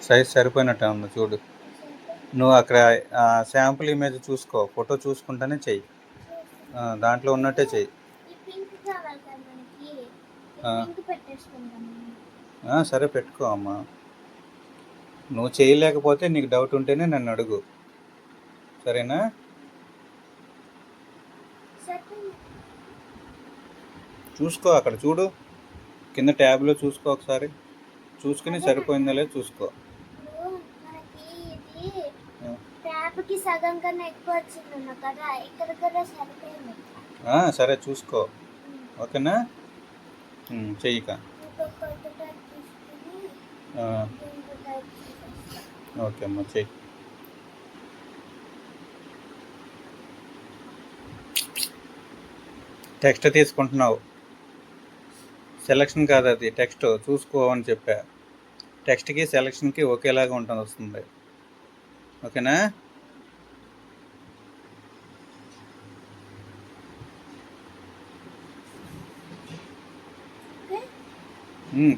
Size సరిపోయినట్టే ఉంది చూడు. నువ్వు అక్కడ శాంపుల్ ఇమేజ్ చూసుకో, ఫోటో చూసుకుంటేనే చెయ్యి. దాంట్లో ఉన్నట్టే చెయ్యి. సరే పెట్టుకో అమ్మా. నువ్వు చేయలేకపోతే నీకు డౌట్ ఉంటేనే నన్ను అడుగు, సరేనా? చూసుకో, అక్కడ చూడు, కింద ట్యాబ్లో చూసుకో ఒకసారి, చూసుకుని సరిపోయిందా లేదు చూసుకో. సరే చూసుకో, ఓకేనా? చెయ్యిక. ఓకే అమ్మా, చెయ్యి. టెక్స్ట్ తీసుకుంటున్నావు, సెలక్షన్ కాదు అది, టెక్స్ట్ చూసుకో అని చెప్పా. టెక్స్ట్కి సెలక్షన్కి ఒకేలాగా ఉంటుంది, వస్తుంది, ఓకేనా?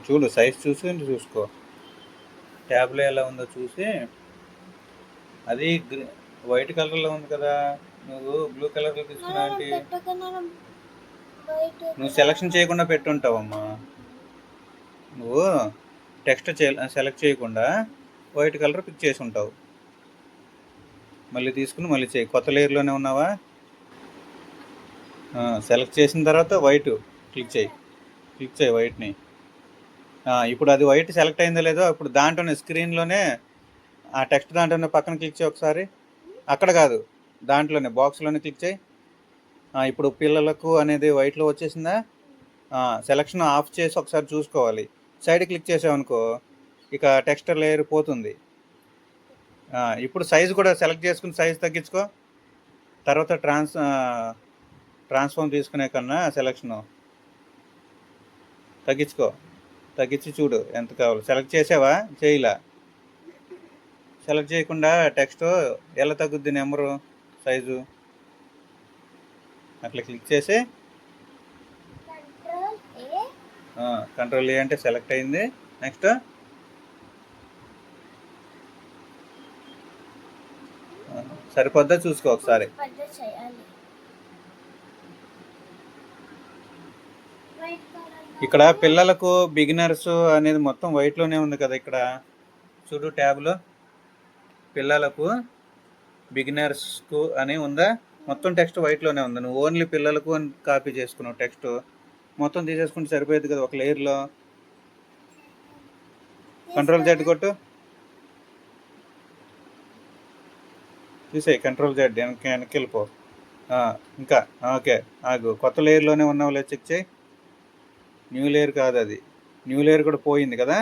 చూడు, సైజ్ చూసి చూసుకో, ట్యాబ్లో ఎలా ఉందో చూసి. అది వైట్ కలర్లో ఉంది కదా, నువ్వు బ్లూ కలర్లో తీసుకున్నావు. నువ్వు సెలక్షన్ చేయకుండా పెట్టుంటావమ్మా. నువ్వు టెక్స్ట్ సెలెక్ట్ చేయకుండా వైట్ కలర్ పిక్ చేసి ఉంటావు. మళ్ళీ తీసుకుని మళ్ళీ చేయి. కొత్త లేయర్లోనే ఉన్నావా? సెలెక్ట్ చేసిన తర్వాత వైట్ క్లిక్ చేయి వైట్ని. ఇప్పుడు అది వైట్ సెలెక్ట్ అయిందో లేదో, ఇప్పుడు దాంట్లోనే స్క్రీన్లోనే ఆ టెక్స్ట్ దాంట్లోనే పక్కన క్లిక్ చేయి ఒకసారి. అక్కడ కాదు, దాంట్లోనే బాక్స్లోనే క్లిక్ చేయి. ఇప్పుడు పిల్లలకు అనేది వైట్లో వచ్చేసిందా? సెలక్షన్ ఆఫ్ చేసి ఒకసారి చూసుకోవాలి. సైడ్ క్లిక్ చేసావనుకో ఇక టెక్స్చర్ లేయర్ పోతుంది. ఇప్పుడు సైజు కూడా సెలెక్ట్ చేసుకుని సైజు తగ్గించుకో. తర్వాత ట్రాన్స్ఫార్మ్ తీసుకునే కన్నా సెలక్షను తగ్గించి చూడు ఎంత కావాలి. సెలెక్ట్ చేసావా? చేయలా. సెలెక్ట్ చేయకుండా టెక్స్ట్ ఎలా తగ్గుద్ది, నెంబరు సైజు అట్లా క్లిక్ చేసి కంట్రోల్ ఏ అంటే సెలెక్ట్ అయింది. నెక్స్ట్ సరిపోద్దా చూసుకో ఒకసారి. ఇక్కడ పిల్లలకు బిగినర్స్ అనేది మొత్తం వైట్లోనే ఉంది కదా. ఇక్కడ చూడు ట్యాబ్లో పిల్లలకు బిగినర్స్కు అని ఉందా, మొత్తం టెక్స్ట్ వైట్లోనే ఉంది. నువ్వు ఓన్లీ పిల్లలకు అని కాపీ చేసుకున్నావు. టెక్స్ట్ మొత్తం తీసేసుకుంటే సరిపోయేది కదా ఒక లేయర్లో. కంట్రోల్ Z కొట్టు, తీసేయి. కంట్రోల్ Z వెనక్కి వెళ్ళిపో. ఇంకా ఓకే, ఆగు. కొత్త లేయర్లోనే ఉన్నావు లేదు చెక్ చేయి. న్యూ లేయర్ కాదు అది, న్యూ లేయర్ కూడా పోయింది కదా.